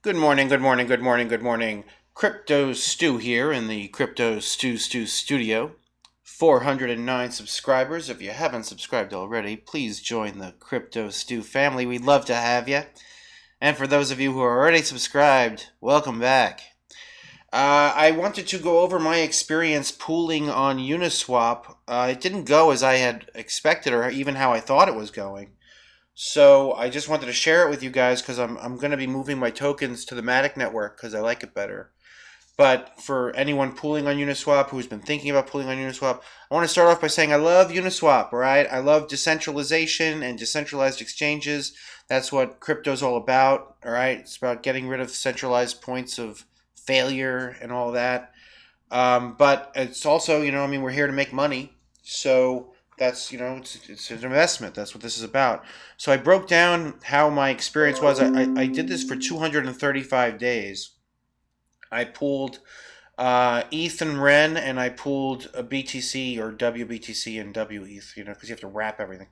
Good morning, good morning, good morning, good morning. Crypto Stew here in the Crypto Stew studio. 409 subscribers. If you haven't subscribed already, please join the Crypto Stew family. We'd love to have you. And for those of you who are already subscribed, welcome back. I wanted to go over my experience pooling on Uniswap. It didn't go as I had expected or even how I thought it was going. So I just wanted to share it with you guys because I'm going to be moving my tokens to the Matic network because I like it better. But for anyone pooling on Uniswap who's been thinking about pooling on Uniswap, I want to start off by saying I love Uniswap, right? I love decentralization and decentralized exchanges. That's what crypto's all about, all right? It's about getting rid of centralized points of failure and all that. But it's also, we're here to make money. So that's, it's an investment. That's what this is about. So I broke down how my experience was. I did this for 235 days. I pooled ETH and REN, and I pooled a BTC or WBTC and WETH, because you have to wrap everything.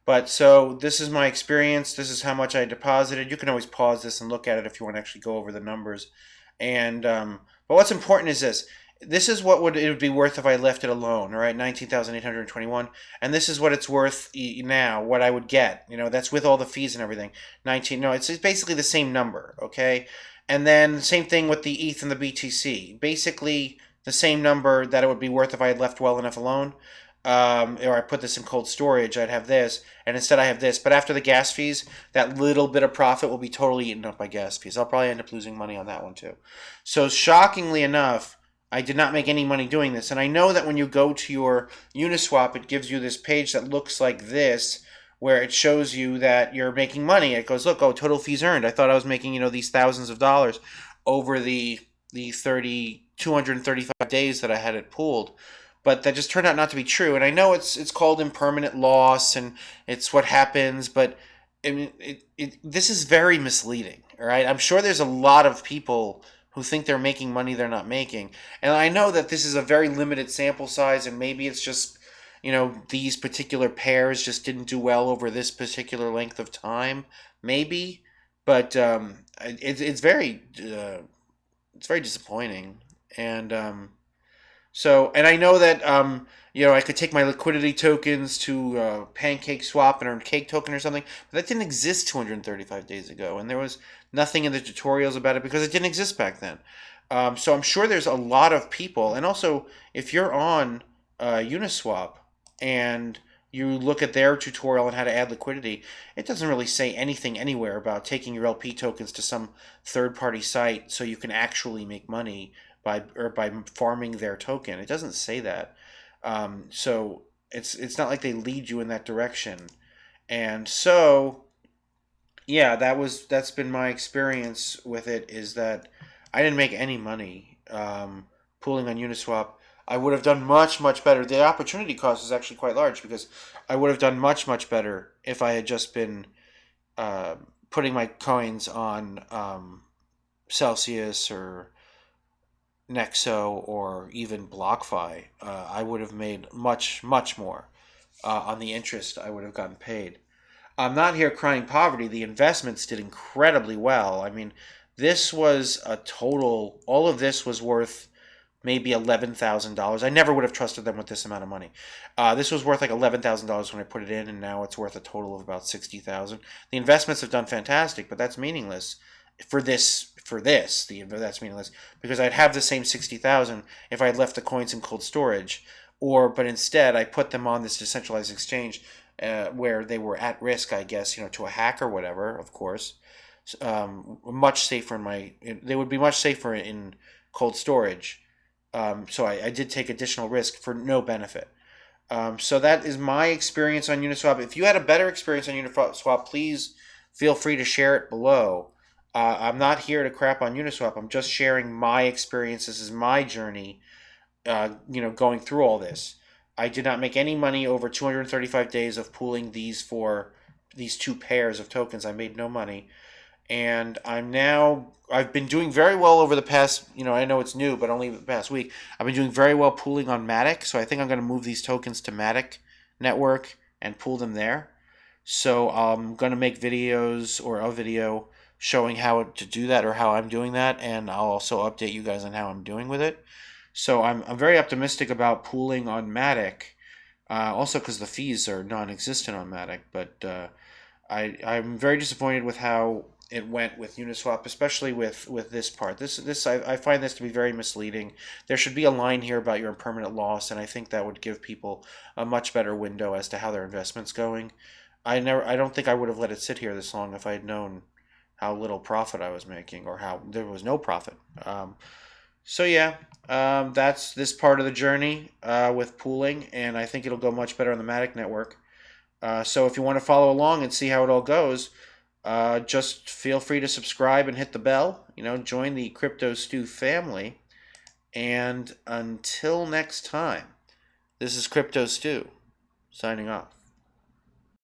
But so this is my experience. This is how much I deposited. You can always pause this and look at it if you want to actually go over the numbers. And but what's important is this. This is what it would be worth if I left it alone, all right? 19,821, and this is what it's worth now. What I would get, that's with all the fees and everything. 19. No, it's basically the same number, okay? And then same thing with the ETH and the BTC. Basically the same number that it would be worth if I had left well enough alone. Or I put this in cold storage, I'd have this, and instead I have this. But after the gas fees, that little bit of profit will be totally eaten up by gas fees. I'll probably end up losing money on that one too. So shockingly enough, I did not make any money doing this. And I know that when you go to your Uniswap, it gives you this page that looks like this, where it shows you that you're making money. It goes, look, total fees earned. I thought I was making, these thousands of dollars over the 235 days that I had it pooled. But that just turned out not to be true. And I know it's called impermanent loss and it's what happens, but I mean, this is very misleading, all right? I'm sure there's a lot of people who think they're making money they're not making. And I know that this is a very limited sample size, and maybe it's just, these particular pairs just didn't do well over this particular length of time, maybe. But it's very disappointing. And and I know that I could take my liquidity tokens to Pancake Swap and earn Cake Token or something, but that didn't exist 235 days ago, and there was nothing in the tutorials about it because it didn't exist back then. So I'm sure there's a lot of people, and also if you're on Uniswap and you look at their tutorial on how to add liquidity, it doesn't really say anything anywhere about taking your LP tokens to some third-party site so you can actually make money by farming their token. It doesn't say that. So it's not like they lead you in that direction. And so yeah, that's been my experience with it, is that I didn't make any money pooling on Uniswap. I would have done much, much better. The opportunity cost is actually quite large because I would have done much, much better if I had just been putting my coins on Celsius or Nexo or even BlockFi. I would have made much, much more on the interest I would have gotten paid. I'm not here crying poverty. The investments did incredibly well. I mean, this was a total, all of this was worth maybe $11,000. I never would have trusted them with this amount of money. This was worth like $11,000 when I put it in, and now it's worth a total of about $60,000. The investments have done fantastic, but that's meaningless for this. That's meaningless because I'd have the same 60,000 if I had left the coins in cold storage, but instead I put them on this decentralized exchange where they were at risk, I guess, to a hack or whatever. Of course, much safer they would be much safer in cold storage. So I did take additional risk for no benefit. So that is my experience on Uniswap. If you had a better experience on Uniswap, please feel free to share it below. I'm not here to crap on Uniswap. I'm just sharing my experience. This is my journey, going through all this. I did not make any money over 235 days of pooling these two pairs of tokens. I made no money. And I've been doing very well over the past, I know it's new, but only the past week. I've been doing very well pooling on Matic. So I think I'm going to move these tokens to Matic network and pool them there. So I'm going to make videos or a video showing how to do that or how I'm doing that, and I'll also update you guys on how I'm doing with it. So I'm very optimistic about pooling on Matic, also because the fees are non-existent on Matic, but I'm very disappointed with how it went with Uniswap, especially with this part. I find this to be very misleading. There should be a line here about your impermanent loss, and I think that would give people a much better window as to how their investment's going. I don't think I would have let it sit here this long if I had known how little profit I was making or how there was no profit. So yeah, that's this part of the journey with pooling, and I think it'll go much better on the Matic network. So if you want to follow along and see how it all goes, just feel free to subscribe and hit the bell. Join the Crypto Stew family. And until next time, this is Crypto Stew signing off.